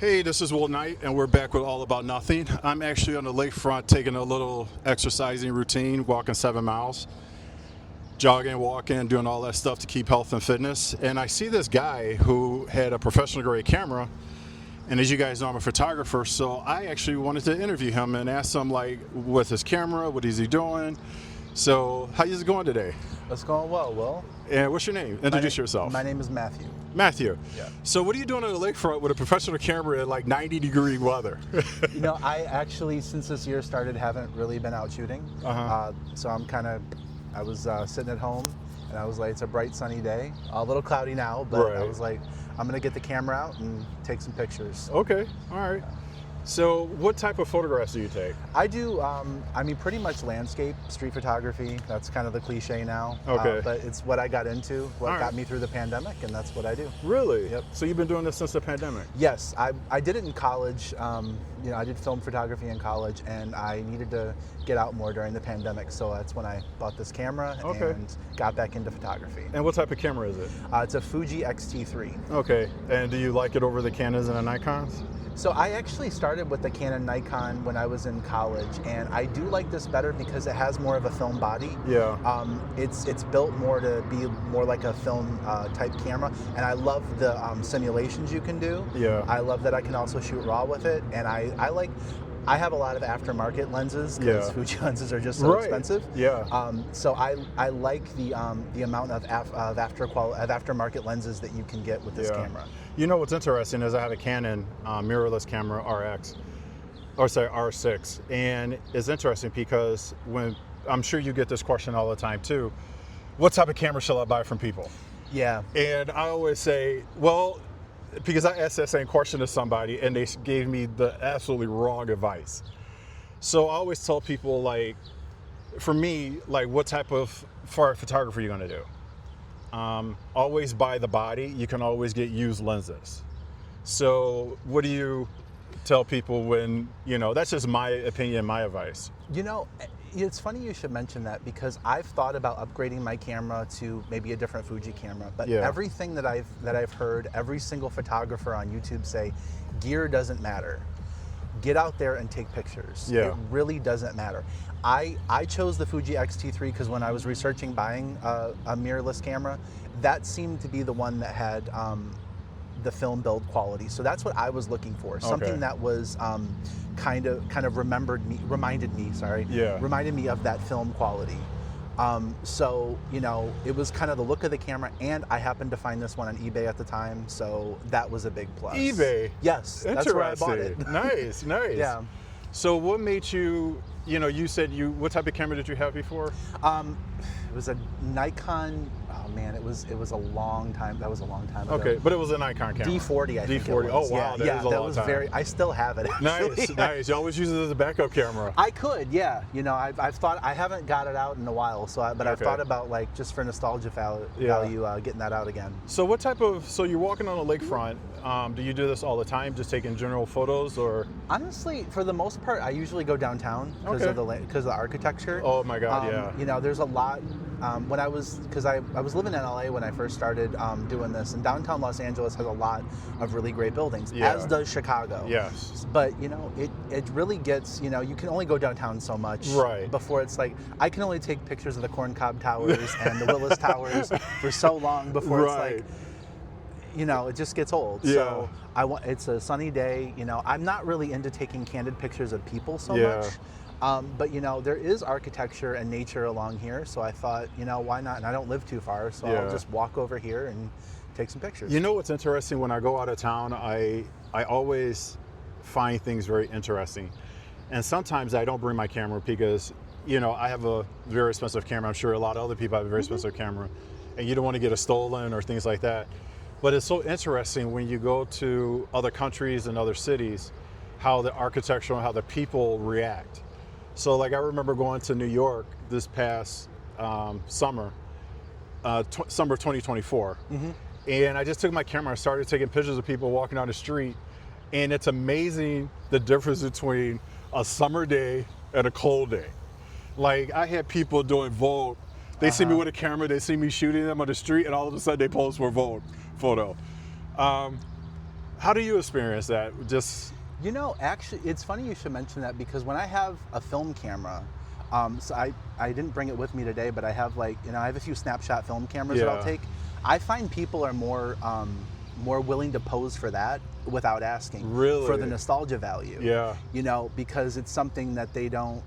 Hey, this is Will Knight, and we're back with All About Nothing. I'm actually on the lakefront taking a little exercising routine, walking 7 miles, jogging, walking, doing all that stuff to keep health and fitness. And I see this guy who had a professional grade camera, and as you guys know, I'm a photographer, so I actually wanted to interview him and ask him, like, what's his camera, what is he doing? So, how is it going today? It's going well, Will. And what's your name? Introduce yourself. My name is Matthew. Matthew. Yeah. So what are you doing on the lakefront with a professional camera in like 90-degree weather? You know, I actually, since this year started, haven't really been out shooting. So I was sitting at home, and I was like, it's a bright sunny day. A little cloudy now, but Right. I was like, I'm going to get the camera out and take some pictures. Okay, all right. So what type of photographs do you take? I do, pretty much landscape, street photography. That's kind of the cliche now. Okay. But it's what I got into, what All got right. me through the pandemic, and that's what I do. Really? Yep. So you've been doing this since the pandemic? Yes, I did it in college. I did film photography in college, and I needed to get out more during the pandemic, so that's when I bought this camera and got back into photography. And what type of camera is it? It's a Fuji X-T3. Okay, and do you like it over the Canons and the Nikons? So I actually started with the Canon Nikon when I was in college, and I do like this better because it has more of a film body. Yeah. It's built more to be more like a film type camera, and I love the simulations you can do. Yeah. I love that I can also shoot RAW with it, and I have a lot of aftermarket lenses because Fuji lenses are just so expensive. Yeah. So I like the amount of aftermarket lenses that you can get with this camera. You know what's interesting is I have a Canon mirrorless camera R6, and it's interesting because when I'm sure you get this question all the time too, what type of camera shall I buy from people? Yeah. And I always say, well, because I asked that same question to somebody and they gave me the absolutely wrong advice. So I always tell people, like, for me, like, what type of photography are you going to do? Always buy the body. You can always get used lenses. So what do you tell people when, that's just my opinion, my advice. It's funny you should mention that because I've thought about upgrading my camera to maybe a different Fuji camera, but everything that I've heard every single photographer on YouTube say, gear doesn't matter. Get out there and take pictures. Yeah. It really doesn't matter. I chose the Fuji X-T3 because when I was researching buying a mirrorless camera, that seemed to be the one that had the film build quality. So that's what I was looking for. Something that was kind of reminded me of that film quality. So it was kind of the look of the camera, and I happened to find this one on eBay at the time, so that was a big plus. eBay? Yes, that's where I bought it. Nice. Yeah. So what made you, you said what type of camera did you have before? It was a Nikon. Oh man, it was a long time. That was a long time ago. Okay, but it was a Nikon camera. D40, I think. D40. It was. Oh wow, that was a long time. I still have it. Actually. Nice. You always use it as a backup camera. I could, yeah. I've thought, I haven't got it out in a while, but I've thought about, like, just for nostalgia value, getting that out again. So so you're walking on a lakefront. Do you do this all the time, just taking general photos, or? Honestly, for the most part, I usually go downtown because of the architecture. Oh my God, yeah. There's a lot. When I was living in LA when I first started doing this, and downtown Los Angeles has a lot of really great buildings, as does Chicago. Yes. But it really gets, you can only go downtown so much before it's like, I can only take pictures of the Corncob Towers and the Willis Towers for so long before it's like, it just gets old. Yeah. So it's a sunny day. I'm not really into taking candid pictures of people so much. But there is architecture and nature along here, so I thought, why not? And I don't live too far, so I'll just walk over here and take some pictures. What's interesting? When I go out of town, I always find things very interesting. And sometimes I don't bring my camera because, I have a very expensive camera. I'm sure a lot of other people have a very expensive camera, and you don't want to get it stolen or things like that. But it's so interesting when you go to other countries and other cities, how the architecture and how the people react. So, like, I remember going to New York this past summer of 2024, and I just took my camera and started taking pictures of people walking down the street, and it's amazing the difference between a summer day and a cold day. Like, I had people doing Vogue. They see me with a camera, they see me shooting them on the street, and all of a sudden they pose for a Vogue photo. How do you experience that? Just You know, actually, it's funny you should mention that, because when I have a film camera, so I didn't bring it with me today, but I have I have a few snapshot film cameras that I'll Yeah. take. I find people are more willing to pose for that without asking. Really? For the nostalgia value. Yeah. You know, because it's something that they don't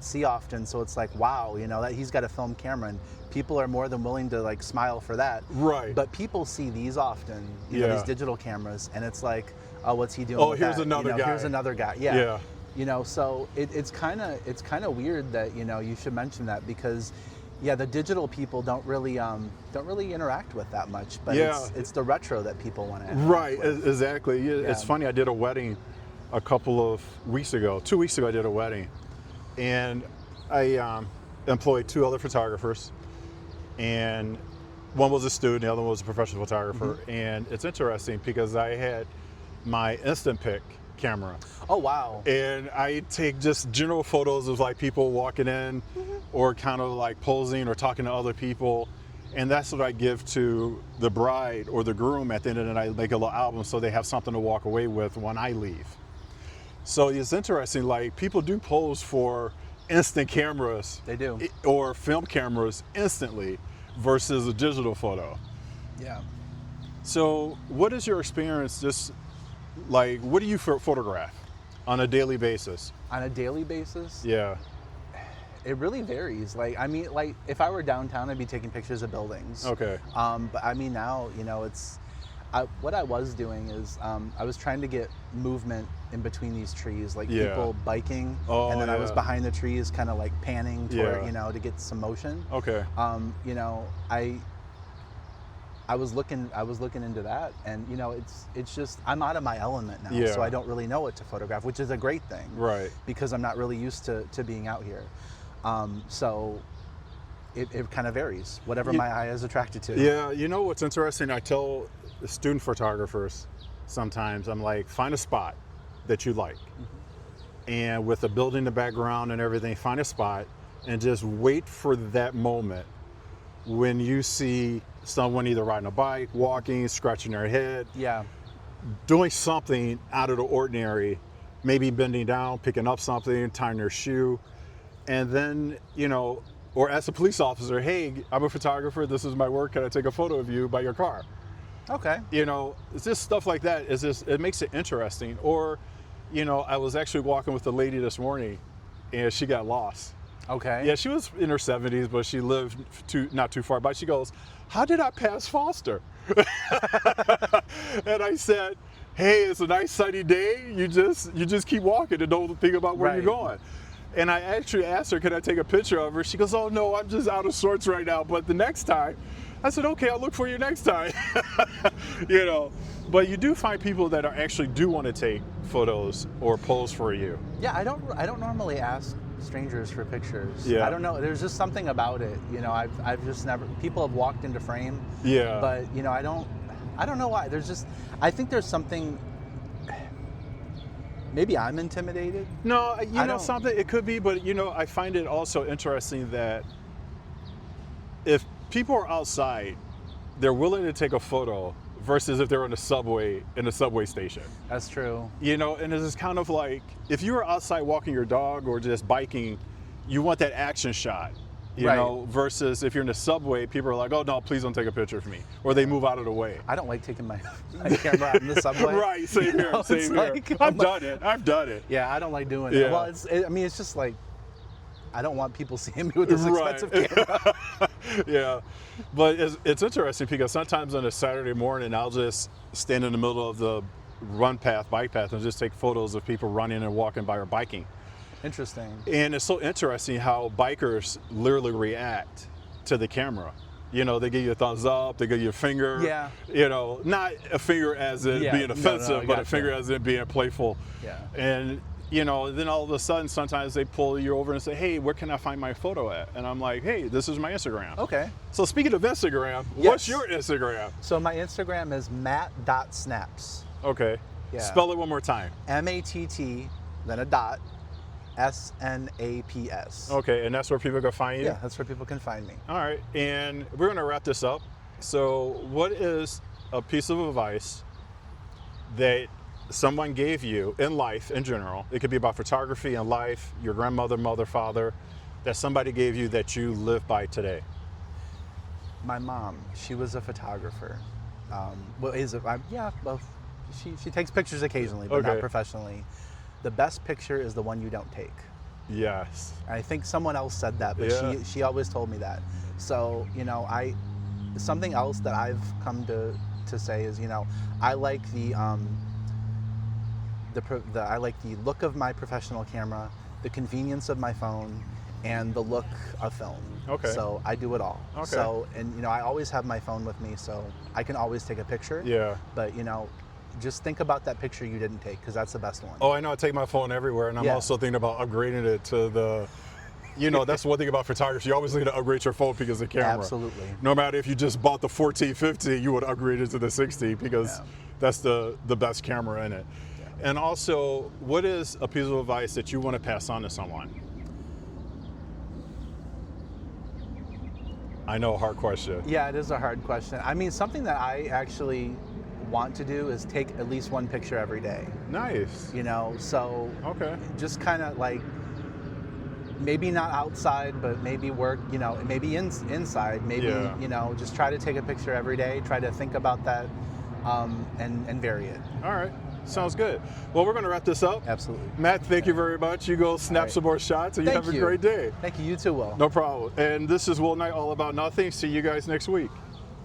see often. So it's like, wow, that he's got a film camera, and people are more than willing to like smile for that. Right. But people see these often, Yeah. these digital cameras, and it's like, oh, what's he doing? Oh, with here's that? another guy. Here's another guy. Yeah. Yeah. So it's kind of weird that you should mention that, because yeah, the digital people don't really interact with that much, but Yeah. it's the retro that people want to interact Right, with. exactly. Yeah, it's Yeah. funny, I did a wedding a couple of weeks ago. 2 weeks ago I did a wedding, and I employed 2 other photographers, and one was a student, the other one was a professional photographer. And it's interesting because I had my instant pic camera, Oh wow. and I take just general photos of like people walking in or kind of like posing or talking to other people, and that's what I give to the bride or the groom at the end of the night, make a little album so they have something to walk away with when I leave. So it's interesting, like people do pose for instant cameras, They do. or film cameras instantly versus a digital photo. Yeah. So what is your experience, just like what do you photograph on a daily basis? On a daily basis, Yeah. it really varies. Like if I were downtown, I'd be taking pictures of buildings. Okay. But I mean now, what I was doing is I was trying to get movement in between these trees, like Yeah. people biking, Oh, and then I was yeah. behind the trees, kind of like panning toward, Yeah. to get some motion. Okay. I was looking into that, and it's just I'm out of my element now, Yeah. so I don't really know what to photograph, which is a great thing, Right. because I'm not really used to being out here. So it kind of varies, whatever my eye is attracted to. Yeah, you know what's interesting? I tell the student photographers sometimes, I'm like, find a spot that you like. And with the building in the background and everything, find a spot and just wait for that moment when you see someone either riding a bike, walking, scratching their head, Yeah. doing something out of the ordinary, maybe bending down, picking up something, tying their shoe, and then, or ask a police officer, hey, I'm a photographer, this is my work, can I take a photo of you by your car? Okay. It's just stuff like that. It makes it interesting. Or, I was actually walking with a lady this morning, and she got lost. Okay. Yeah, she was in her 70s, but she lived not too far by. She goes, how did I pass Foster? And I said, hey, it's a nice sunny day. You just keep walking and don't think about where Right. you're going. And I actually asked her, can I take a picture of her? She goes, oh no, I'm just out of sorts right now, but the next time. I said, okay, I'll look for you next time. But you do find people that actually do want to take photos or pose for you. Yeah, I don't normally ask strangers for pictures. Yeah. I don't know. There's just something about it. I've just never. People have walked into frame. Yeah. But I don't know why. I think there's something. Maybe I'm intimidated. No, I don't- something, it could be, but I find it also interesting that if people are outside, they're willing to take a photo versus if they're in a subway station. That's true. And it's just kind of like, if you were outside walking your dog or just biking, you want that action shot, Right. versus if you're in the subway, people are like, oh no, please don't take a picture of me. Or they move out of the way. I don't like taking my camera out in the subway. Right, same here, It's same here. like, I've done it. Yeah, I don't like doing Yeah. it. Well, it's just like, I don't want people seeing me with this expensive camera. Yeah, but it's interesting because sometimes on a Saturday morning, I'll just stand in the middle of the bike path, and just take photos of people running and walking by or biking. Interesting. And it's so interesting how bikers literally react to the camera. They give you a thumbs up, they give you a finger. Yeah. Not a finger as in Yeah, being no, offensive, I but a gotcha. finger as in being playful. Yeah. And then all of a sudden, sometimes they pull you over and say, hey, where can I find my photo at? And I'm like, hey, this is my Instagram. Okay. So speaking of Instagram, what's Yes. your Instagram? So my Instagram is matt.snaps. Okay. Yeah. Spell it one more time. MATT, then a dot, SNAPS. Okay, and that's where people can find you? Yeah, that's where people can find me. All right, and we're going to wrap this up. So what is a piece of advice that someone gave you in life in general? It could be about photography in life, your grandmother, mother, father, that somebody gave you that you live by today. My mom, she was a photographer. She takes pictures occasionally, but not Okay. professionally. The best picture is the one you don't take. Yes. And I think someone else said that, but Yeah. she always told me that. So, you know, something else that I've come to say is, you know, I like I like the look of my professional camera, the convenience of my phone, and the look of film. Okay. So I do it all. Okay. So, and you know, I always have my phone with me, so I can always take a picture. Yeah. But you know, just think about that picture you didn't take, because that's the best one. Oh, I know. I take my phone everywhere, and I'm Yeah. also thinking about upgrading it to the. You know, that's one thing about photography. You always need to upgrade your phone because of the camera. Absolutely. No matter if you just bought the 1450, you would upgrade it to the 60 because Yeah. that's the best camera in it. Yeah. And also, what is a piece of advice that you want to pass on to someone? I know, hard question. Yeah, it is a hard question. I mean, something that I actually want to do is take at least one picture every day. Nice. You know, so Okay. just kind of like, maybe not outside, but maybe work, you know, maybe inside, maybe, Yeah. you know, just try to take a picture every day, try to think about that, and vary it. All right. Sounds good. Well, we're going to wrap this up. Absolutely. Matt, thank you very much. You go snap right. some more shots, and you Thank have a you. great day. Thank you. You too, Will. No problem. And this is Will Knight, All About Nothing. See you guys next week.